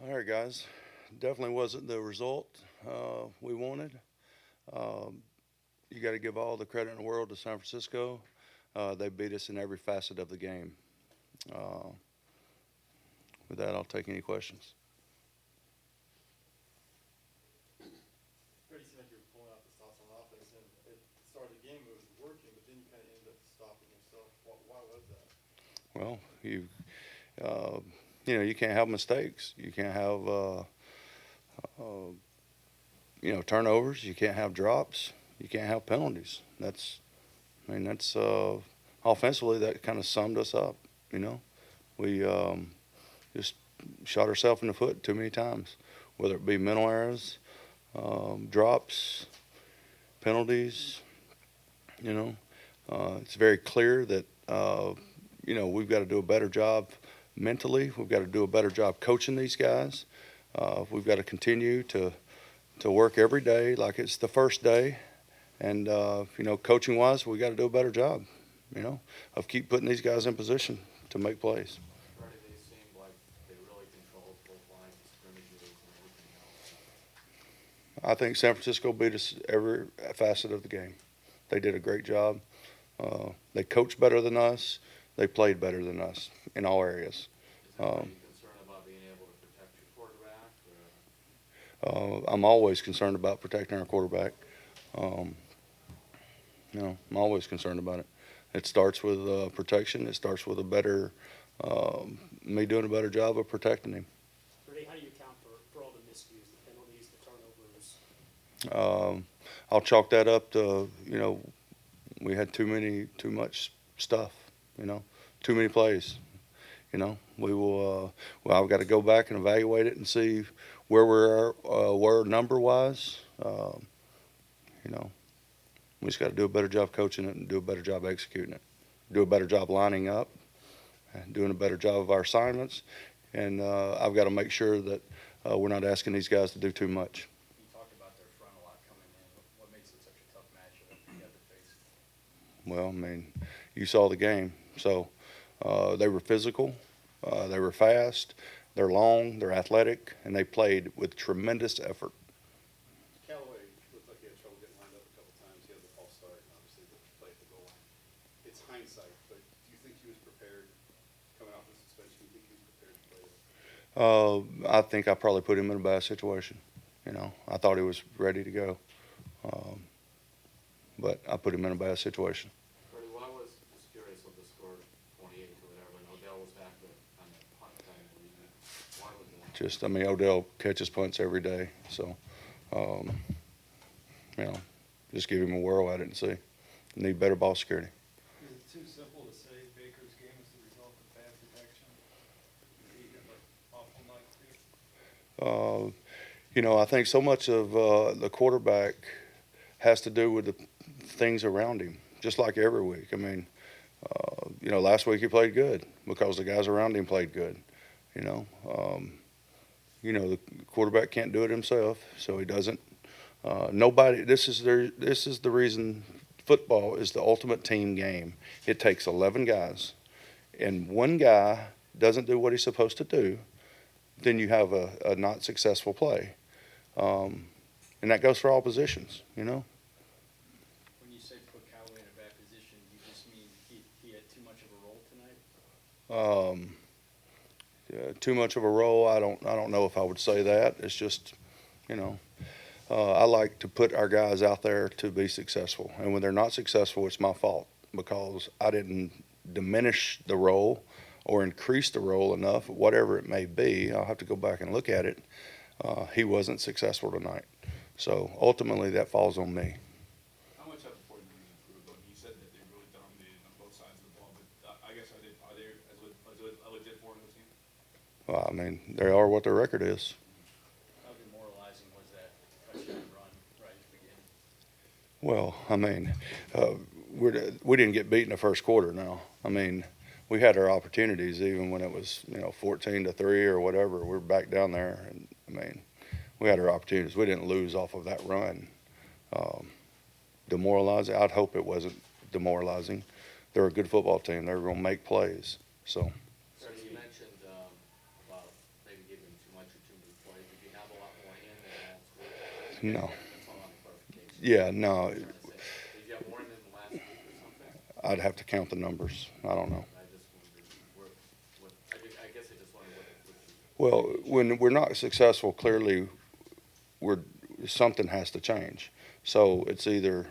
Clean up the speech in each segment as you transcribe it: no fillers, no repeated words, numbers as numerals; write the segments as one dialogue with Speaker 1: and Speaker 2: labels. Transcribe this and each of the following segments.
Speaker 1: All right, guys. Definitely wasn't the result we wanted. Um, you got to give all the credit in the world to San Francisco. They beat us in every facet of the game. Uh, with that, I'll take any questions.
Speaker 2: Freddie, seemed like you were pulling out the stops on offense, and at the start of the game it was working, but then you kind of ended up stopping yourself. Why was that?
Speaker 1: Well, uh, you can't have mistakes. You can't have, uh, turnovers. You can't have drops. You can't have penalties. That's offensively that kind of summed us up. You know, we just shot ourselves in the foot too many times, whether it be mental errors, drops, penalties. You know, it's very clear that we've got to do a better job mentally. We've got to do a better job coaching these guys. We've got to continue to work every day like it's the first day. And coaching wise, we got to do a better job. Of keep putting these guys in position to make plays.
Speaker 3: Friday, they seemed like they really controlled both lines of scrimmages and everything else.
Speaker 1: I think San Francisco beat us every facet of the game. They did a great job. They coached better than us. They played better than us in all areas.
Speaker 3: Is there
Speaker 1: Um,
Speaker 3: any concern about being able to protect your quarterback?
Speaker 1: I'm always concerned about protecting our quarterback. Um, I'm always concerned about it. It starts with protection. It starts with me doing a better job of protecting him.
Speaker 4: Freddie, how do you account for all the miscues, the penalties, the turnovers?
Speaker 1: Um, I'll chalk that up to we had too much stuff. Too many plays. I've got to go back and evaluate it and see where we're number wise. You know, we just got to do a better job coaching it and do a better job executing it. Do a better job lining up, and doing a better job of our assignments, and I've got to make sure that we're not asking these guys to do too much.
Speaker 3: You talked about their front a lot coming in. What makes it such a tough matchup you have to face?
Speaker 1: Well, you saw the game, so they were physical, they were fast, they're long, they're athletic, and they played with tremendous effort.
Speaker 2: Callaway looked like he had trouble getting lined up a couple times. He had the false start, and obviously the play at the goal line. It's hindsight, but do you think he was prepared coming off the suspension? Do you think he was prepared to play?
Speaker 1: I think I probably put him in a bad situation. I thought he was ready to go, but I put him in a bad situation.
Speaker 3: Freddie, why was just curious with the score 28 to whatever, and Odell was back on the punt time. Why was that?
Speaker 1: Odell catches punts every day, so um, just give him a whirl at it and see. Need better ball security.
Speaker 5: Is it too simple to say Baker's game is the result of bad protection? He had an awful night too.
Speaker 1: I think so much of the quarterback has to do with the things around him, just like every week. Last week he played good because the guys around him played good. The quarterback can't do it himself, so he doesn't. Nobody. This is the reason football is the ultimate team game. It takes 11 guys, and one guy doesn't do what he's supposed to do, then you have a not successful play. And that goes for all positions.
Speaker 6: When you say put Callaway in a bad position, you just mean he had too much of a role tonight?
Speaker 1: Too much of a role. I don't know if I would say that. It's just, I like to put our guys out there to be successful, and when they're not successful, it's my fault because I didn't diminish the role or increase the role enough, whatever it may be. I'll have to go back and look at it. He wasn't successful tonight, so ultimately that falls on me.
Speaker 7: How much have the 49ers improved? You said that they really dominated on both sides of the ball, but I guess are they a legit 4-0 team?
Speaker 1: Well, they are what their record is.
Speaker 6: How demoralizing was that touchdown run right at the beginning?
Speaker 1: Well, we didn't get beat in the first quarter. Now, we had our opportunities even when it was 14-3 or whatever. We're back down there, and we had our opportunities. We didn't lose off of that run. Demoralizing. I'd hope it wasn't demoralizing. They're a good football team. They're going to make plays. So.
Speaker 3: Freddie, you mentioned about maybe giving too much or too get
Speaker 1: No.
Speaker 3: that. That's all on clarification.
Speaker 1: Yeah, no,
Speaker 3: I'm trying to say, did you have more than last week or something?
Speaker 1: I'd have to count the numbers. I don't know.
Speaker 3: I just wondered, I guess I just wondered what you.
Speaker 1: Well, when we're not successful, clearly something has to change. So it's either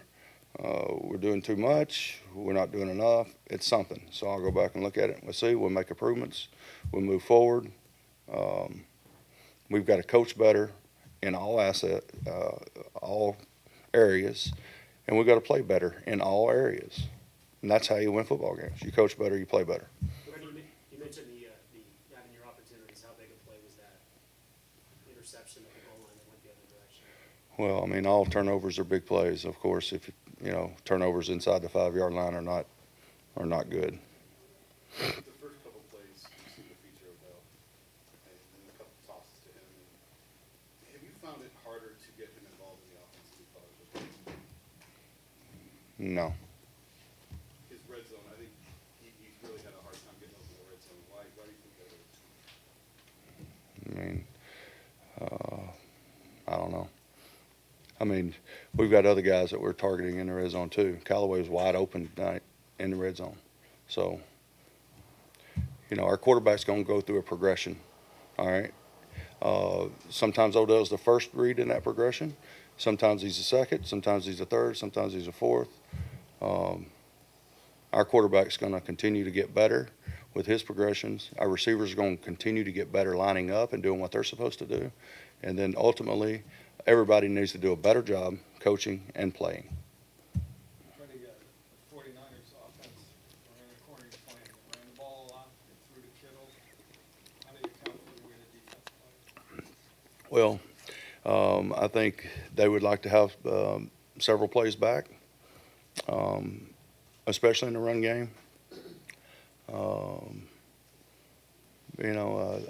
Speaker 1: we're doing too much, we're not doing enough, it's something. So I'll go back and look at it. We'll see, we'll make improvements, we'll move forward. We've got to coach better in all all areas, and we've got to play better in all areas. And that's how you win football games. You coach better, you play better.
Speaker 4: Freddie, you mentioned the having your opportunities. How big a play was that interception at the goal line that went the other direction?
Speaker 1: Well, I mean, all turnovers are big plays. Of course, if turnovers inside the 5-yard line are not good.
Speaker 2: The first couple plays, you see the feature of Bell, and then a couple tosses to him. And have you found it harder to get him involved in the offense than you thought it was?
Speaker 1: No.
Speaker 2: His red zone, I think he's really had a hard time getting over the red zone. Why do you think that is?
Speaker 1: I mean, I don't know. I mean, we've got other guys that we're targeting in the red zone too. Callaway was wide open tonight in the red zone. So, our quarterback's going to go through a progression, all right? Sometimes Odell's the first read in that progression. Sometimes he's the second. Sometimes he's the third. Sometimes he's the fourth. Our quarterback's going to continue to get better with his progressions. Our receivers are going to continue to get better lining up and doing what they're supposed to do. And then ultimately, everybody needs to do a better job coaching and playing.
Speaker 5: Freddie, the 49ers offense around the corner, he's playing. They ran the ball a lot, they threw to Kittle. How do you account for the way the defense played?
Speaker 1: Well, I think they would like to have several plays back, especially in the run game.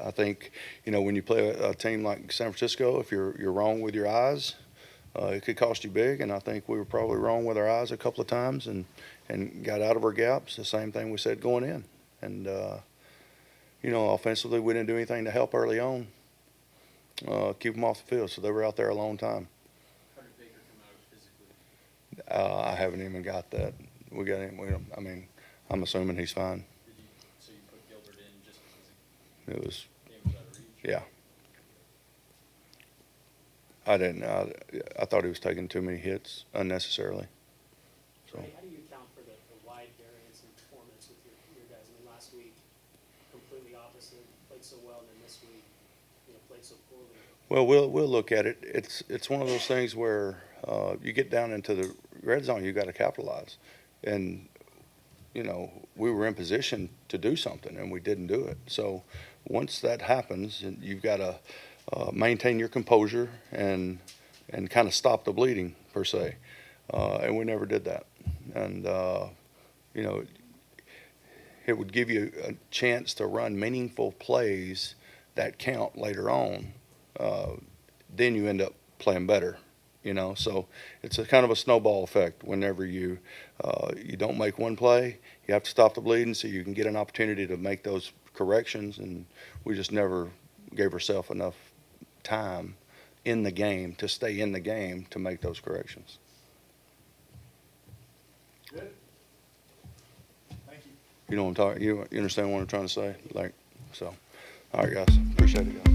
Speaker 1: I think, when you play a team like San Francisco, if you're wrong with your eyes, it could cost you big. And I think we were probably wrong with our eyes a couple of times and got out of our gaps. The same thing we said going in. And, offensively, we didn't do anything to help early on, keep them off the field. So they were out there a long time.
Speaker 6: How did Baker come out physically?
Speaker 1: I haven't even got that. We got him. I mean, I'm assuming he's fine.
Speaker 6: So you put Gilbert in just because
Speaker 1: It was,
Speaker 6: the game was out of reach?
Speaker 1: yeah. I didn't. I thought he was taking too many hits unnecessarily. So.
Speaker 4: Freddie, how do you account for the wide variance in performance with your guys? I mean, last week, completely opposite, played so well, and then this week, played so poorly.
Speaker 1: Well, we'll look at it. It's one of those things where you get down into the red zone, you got to capitalize, and we were in position to do something, and we didn't do it. So once that happens, you've got to maintain your composure and kind of stop the bleeding per se, and we never did that. And it would give you a chance to run meaningful plays that count later on. Then you end up playing better, So it's a kind of a snowball effect. Whenever you don't make one play, you have to stop the bleeding so you can get an opportunity to make those corrections. And we just never gave ourselves enough time in the game to stay in the game to make those corrections.
Speaker 2: Good.
Speaker 5: Thank you.
Speaker 1: You know what I'm talking. You understand what I'm trying to say? So, all right, guys. Appreciate it, guys.